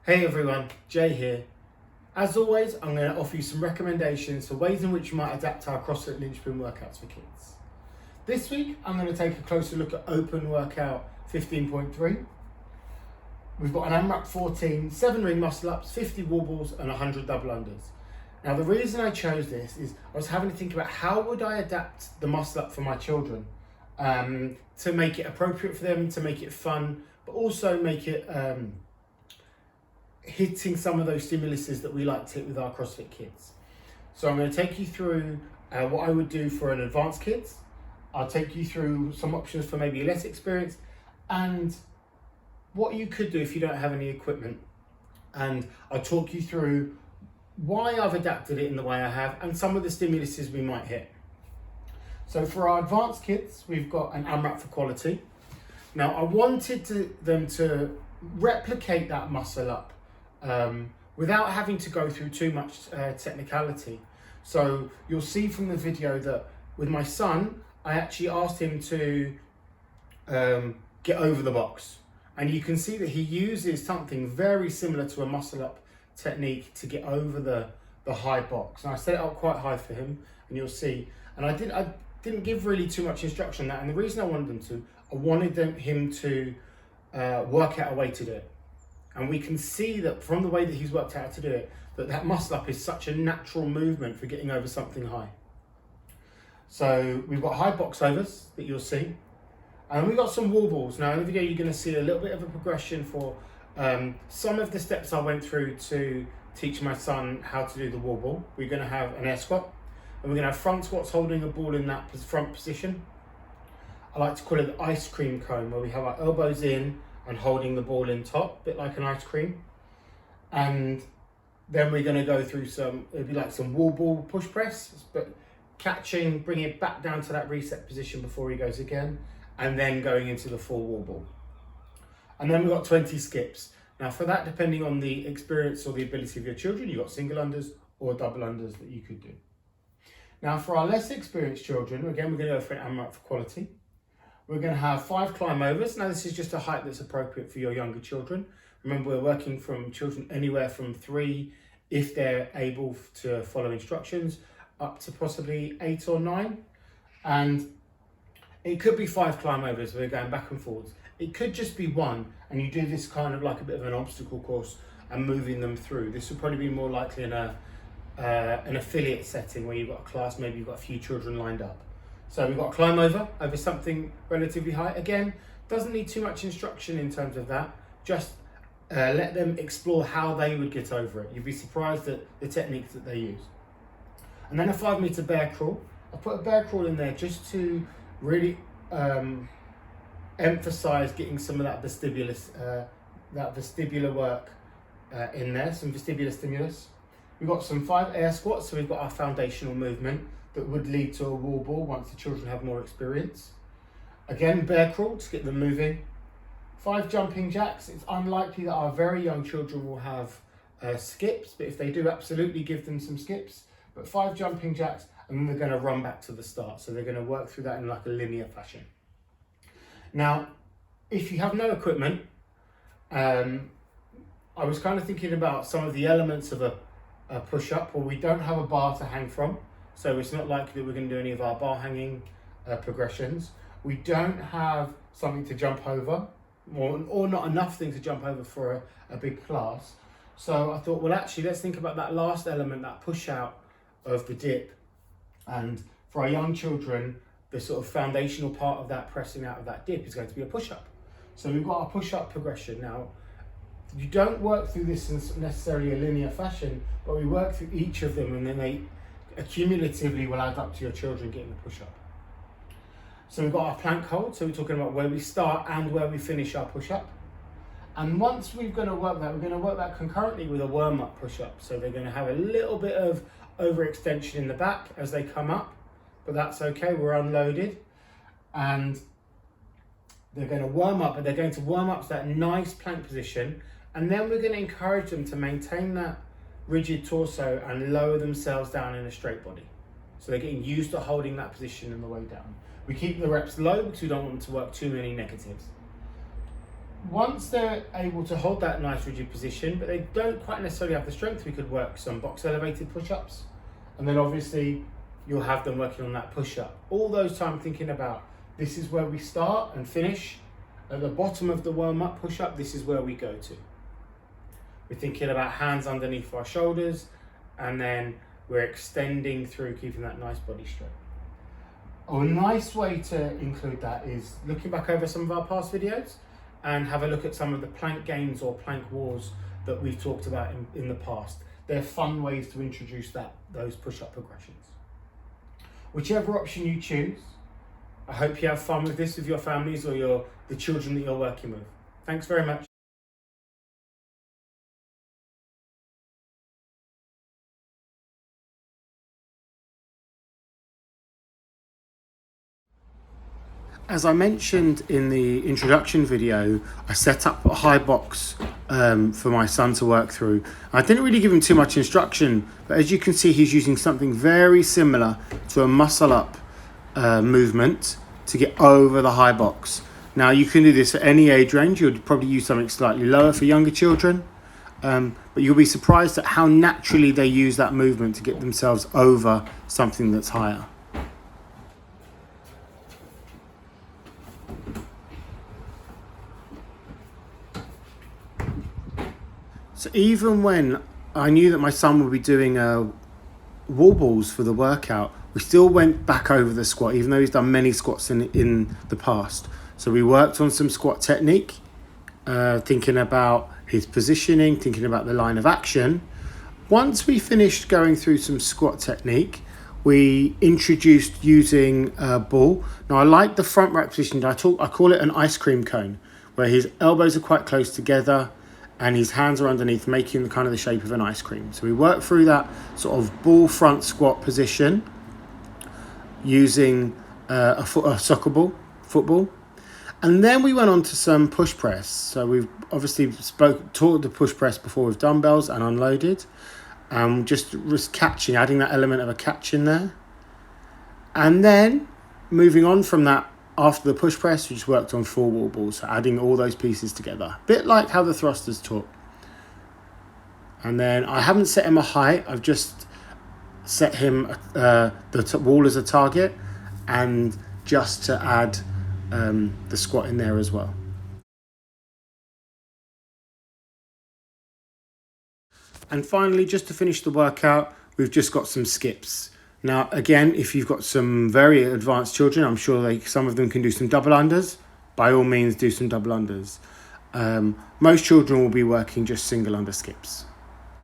Hey everyone, Jay here. As always, I'm going to offer you some recommendations for ways in which you might adapt our CrossFit linchpin workouts for kids. This week, I'm going to take a closer look at open workout 15.3. We've got an AMRAP 14, 7 ring muscle ups, 50 wall balls and 100 double unders. Now the reason I chose this is I was having to think about how would I adapt the muscle up for my children to make it appropriate for them, to make it fun, but also make it hitting some of those stimuluses that we like to hit with our CrossFit kids. So I'm going to take you through what I would do for an advanced kids. I'll take you through some options for maybe less experienced and what you could do if you don't have any equipment. And I'll talk you through why I've adapted it in the way I have and some of the stimuluses we might hit. So for our advanced kids, we've got an AMRAP for quality. Now I wanted them to replicate that muscle up without having to go through too much technicality. So you'll see from the video that with my son, I actually asked him to get over the box. And you can see that he uses something very similar to a muscle up technique to get over the high box. And I set it up quite high for him, and you'll see. And I didn't give really too much instruction on that. And the reason I wanted him to work out a way to do it. And we can see that from the way that he's worked out to do it, that muscle up is such a natural movement for getting over something high. So we've got high box overs that you'll see. And we've got some wall balls. Now in the video, you're going to see a little bit of a progression for some of the steps I went through to teach my son how to do the wall ball. We're going to have an air squat, and we're going to have front squats holding a ball in that front position. I like to call it the ice cream cone, where we have our elbows in and holding the ball in top, a bit like an ice cream. And then we're going to go through it'd be like some wall ball push press, but catching, bringing it back down to that reset position before he goes again, and then going into the full wall ball. And then we've got 20 skips. Now for that, depending on the experience or the ability of your children, you've got single unders or double unders that you could do. Now for our less experienced children, again, we're going to go for an AMRAP for quality. We're going to have 5 climb overs. Now this is just a height that's appropriate for your younger children. Remember, we're working from children anywhere from 3, if they're able to follow instructions, up to possibly 8 or 9. And it could be 5 climb overs, we're going back and forwards. It could just be 1, and you do this kind of like a bit of an obstacle course and moving them through. This would probably be more likely in an affiliate setting where you've got a class, maybe you've got a few children lined up. So we've got a climb over something relatively high. Again, doesn't need too much instruction in terms of that. Just let them explore how they would get over it. You'd be surprised at the techniques that they use. And then a 5-meter bear crawl. I put a bear crawl in there just to really emphasize getting some of that vestibular work in there, some vestibular stimulus. We've got some 5 air squats, so we've got our foundational movement that would lead to a wall ball once the children have more experience. Again, bear crawl to get them moving. 5 jumping jacks. It's unlikely that our very young children will have skips, but if they do, absolutely give them some skips. But 5 jumping jacks, and then they're going to run back to the start. So they're going to work through that in like a linear fashion. Now, if you have no equipment, I was kind of thinking about some of the elements of a push-up, where we don't have a bar to hang from. So it's not likely that we're going to do any of our bar hanging progressions. We don't have something to jump over, or not enough things to jump over for a big class. So I thought, well, actually, let's think about that last element, that push out of the dip. And for our young children, the sort of foundational part of that pressing out of that dip is going to be a push-up. So we've got our push-up progression. Now, you don't work through this in necessarily a linear fashion, but we work through each of them, and then they accumulatively will add up to your children getting the push-up. So we've got our plank hold, so we're talking about where we start and where we finish our push-up. And once we're going to work that concurrently with a warm-up push-up. So they're going to have a little bit of overextension in the back as they come up, but that's okay, we're unloaded. And they're going to warm up, but they're going to warm up to that nice plank position. And then we're going to encourage them to maintain that rigid torso and lower themselves down in a straight body. So they're getting used to holding that position on the way down. We keep the reps low because we don't want them to work too many negatives. Once they're able to hold that nice rigid position, but they don't quite necessarily have the strength, we could work some box elevated push-ups. And then obviously you'll have them working on that push-up. All those time thinking about, this is where we start and finish. At the bottom of the warm-up push-up, this is where we go to. We're thinking about hands underneath our shoulders, and then we're extending through, keeping that nice body straight. A nice way to include that is looking back over some of our past videos and have a look at some of the plank gains or plank wars that we've talked about in the past. They're fun ways to introduce those push-up progressions. Whichever option you choose, I hope you have fun with this with your families or the children that you're working with. Thanks very much. As I mentioned in the introduction video, I set up a high box for my son to work through. I didn't really give him too much instruction, but as you can see, he's using something very similar to a muscle up movement to get over the high box. Now you can do this for any age range. You'd probably use something slightly lower for younger children, but you'll be surprised at how naturally they use that movement to get themselves over something that's higher. So even when I knew that my son would be doing wall balls for the workout, we still went back over the squat, even though he's done many squats in the past. So we worked on some squat technique, thinking about his positioning, thinking about the line of action. Once we finished going through some squat technique, we introduced using a ball. Now I like the front rack position. I call it an ice cream cone, where his elbows are quite close together and his hands are underneath, making the shape of an ice cream. So we work through that sort of ball front squat position using a soccer ball, football. And then we went on to some push press. So we've obviously taught the push press before with dumbbells and unloaded. Just catching, adding that element of a catch in there. And then moving on from that, after the push press, we just worked on full wall balls, so adding all those pieces together. A bit like how the thrusters taught. And then I haven't set him a height, I've just set him the wall as a target, and just to add the squat in there as well. And finally, just to finish the workout, we've just got some skips. Now, again, if you've got some very advanced children, I'm sure some of them can do some double unders. By all means, do some double unders. Most children will be working just single under skips.